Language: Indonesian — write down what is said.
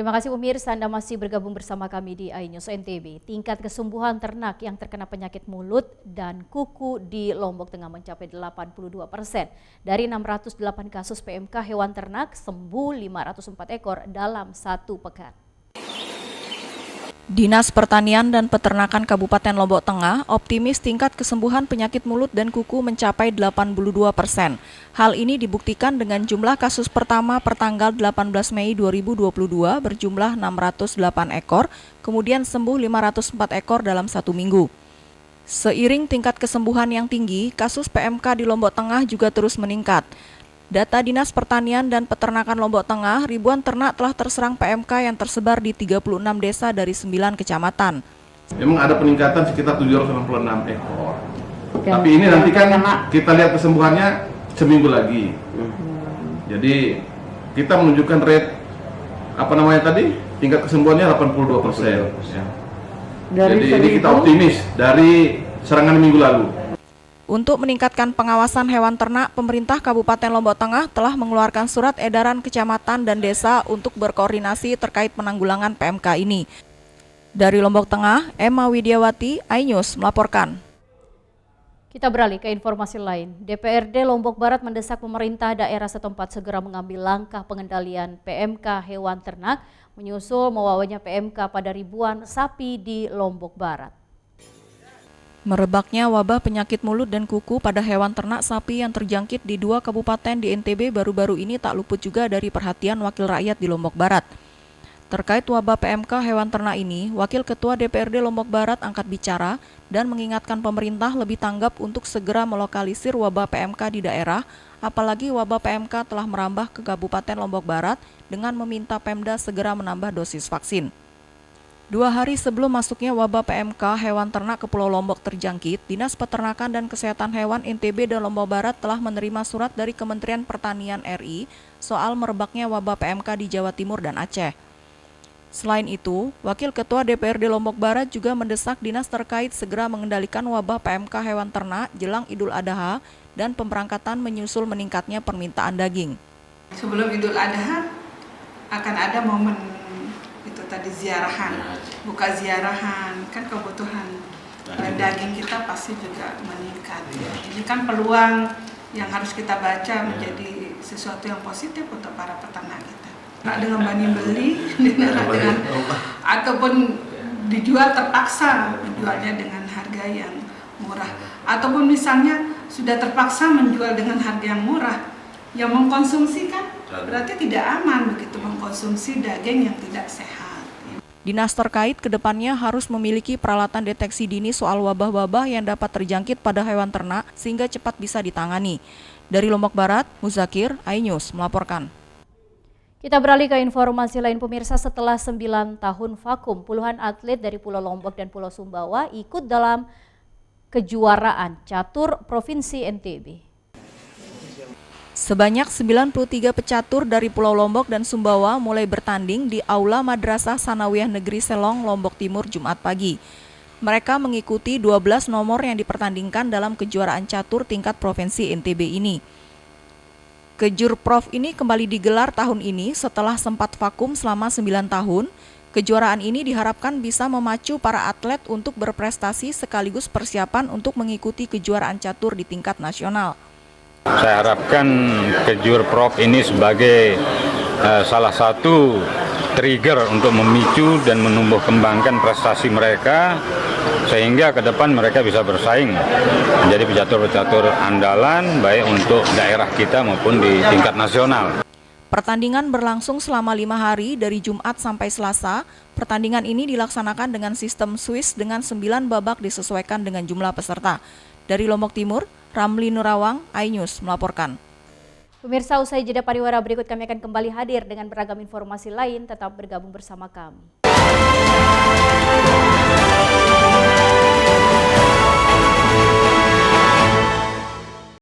Terima kasih pemirsa, Anda masih bergabung bersama kami di iNews NTB. Tingkat kesembuhan ternak yang terkena penyakit mulut dan kuku di Lombok Tengah mencapai 82%. Dari 608 kasus PMK hewan ternak, sembuh 504 ekor dalam 1 pekan. Dinas Pertanian dan Peternakan Kabupaten Lombok Tengah optimis tingkat kesembuhan penyakit mulut dan kuku mencapai 82%. Hal ini dibuktikan dengan jumlah kasus pertama pertanggal 18 Mei 2022 berjumlah 608 ekor, kemudian sembuh 504 ekor dalam 1 minggu. Seiring tingkat kesembuhan yang tinggi, kasus PMK di Lombok Tengah juga terus meningkat. Data Dinas Pertanian dan Peternakan Lombok Tengah, ribuan ternak telah terserang PMK yang tersebar di 36 desa dari 9 kecamatan. Memang ada peningkatan sekitar 766 ekor. Tapi ini nanti kan kita lihat kesembuhannya seminggu lagi. Jadi kita menunjukkan rate tingkat kesembuhannya 82%. Jadi ini kita optimis dari serangan minggu lalu. Untuk meningkatkan pengawasan hewan ternak, pemerintah Kabupaten Lombok Tengah telah mengeluarkan surat edaran kecamatan dan desa untuk berkoordinasi terkait penanggulangan PMK ini. Dari Lombok Tengah, Emma Widiawati, iNews melaporkan. Kita beralih ke informasi lain. DPRD Lombok Barat mendesak pemerintah daerah setempat segera mengambil langkah pengendalian PMK hewan ternak, menyusul mewabahnya PMK pada ribuan sapi di Lombok Barat. Merebaknya wabah penyakit mulut dan kuku pada hewan ternak sapi yang terjangkit di 2 kabupaten di NTB baru-baru ini tak luput juga dari perhatian wakil rakyat di Lombok Barat. Terkait wabah PMK hewan ternak ini, Wakil Ketua DPRD Lombok Barat angkat bicara dan mengingatkan pemerintah lebih tanggap untuk segera melokalisir wabah PMK di daerah, apalagi wabah PMK telah merambah ke Kabupaten Lombok Barat dengan meminta Pemda segera menambah dosis vaksin. 2 hari sebelum masuknya wabah PMK hewan ternak ke Pulau Lombok terjangkit, Dinas Peternakan dan Kesehatan Hewan NTB dan Lombok Barat telah menerima surat dari Kementerian Pertanian RI soal merebaknya wabah PMK di Jawa Timur dan Aceh. Selain itu, Wakil Ketua DPRD Lombok Barat juga mendesak dinas terkait segera mengendalikan wabah PMK hewan ternak jelang Idul Adha dan pemberangkatan menyusul meningkatnya permintaan daging. Sebelum Idul Adha akan ada momen itu tadi ziarahan, buka ziarahan, kan kebutuhan daging kita pasti juga meningkat. Ini kan peluang yang harus kita baca menjadi sesuatu yang positif untuk para peternak kita. Dengan banding beli ataupun dijual terpaksa menjualnya dengan harga yang murah, ataupun misalnya sudah terpaksa menjual dengan harga yang murah, yang mengkonsumsi kan berarti tidak aman begitu mengkonsumsi daging yang tidak sehat. Dinas terkait kedepannya harus memiliki peralatan deteksi dini soal wabah-wabah yang dapat terjangkit pada hewan ternak sehingga cepat bisa ditangani. Dari Lombok Barat, Muzakir, iNews melaporkan. Kita beralih ke informasi lain pemirsa. Setelah 9 tahun vakum, puluhan atlet dari Pulau Lombok dan Pulau Sumbawa ikut dalam kejuaraan catur Provinsi NTB. Sebanyak 93 pecatur dari Pulau Lombok dan Sumbawa mulai bertanding di Aula Madrasah Sanawiyah Negeri Selong, Lombok Timur, Jumat pagi. Mereka mengikuti 12 nomor yang dipertandingkan dalam kejuaraan catur tingkat Provinsi NTB ini. Kejur Prof ini kembali digelar tahun ini setelah sempat vakum selama 9 tahun. Kejuaraan ini diharapkan bisa memacu para atlet untuk berprestasi sekaligus persiapan untuk mengikuti kejuaraan catur di tingkat nasional. Saya harapkan Kejur Prof ini sebagai salah satu trigger untuk memicu dan menumbuh kembangkan prestasi mereka sehingga ke depan mereka bisa bersaing menjadi pecatur-pecatur andalan baik untuk daerah kita maupun di tingkat nasional. Pertandingan berlangsung selama 5 hari dari Jumat sampai Selasa. Pertandingan ini dilaksanakan dengan sistem Swiss dengan 9 babak disesuaikan dengan jumlah peserta. Dari Lombok Timur, Ramli Nurawang, iNews melaporkan. Pemirsa, usai jeda pariwara berikut kami akan kembali hadir dengan beragam informasi lain. Tetap bergabung bersama kami.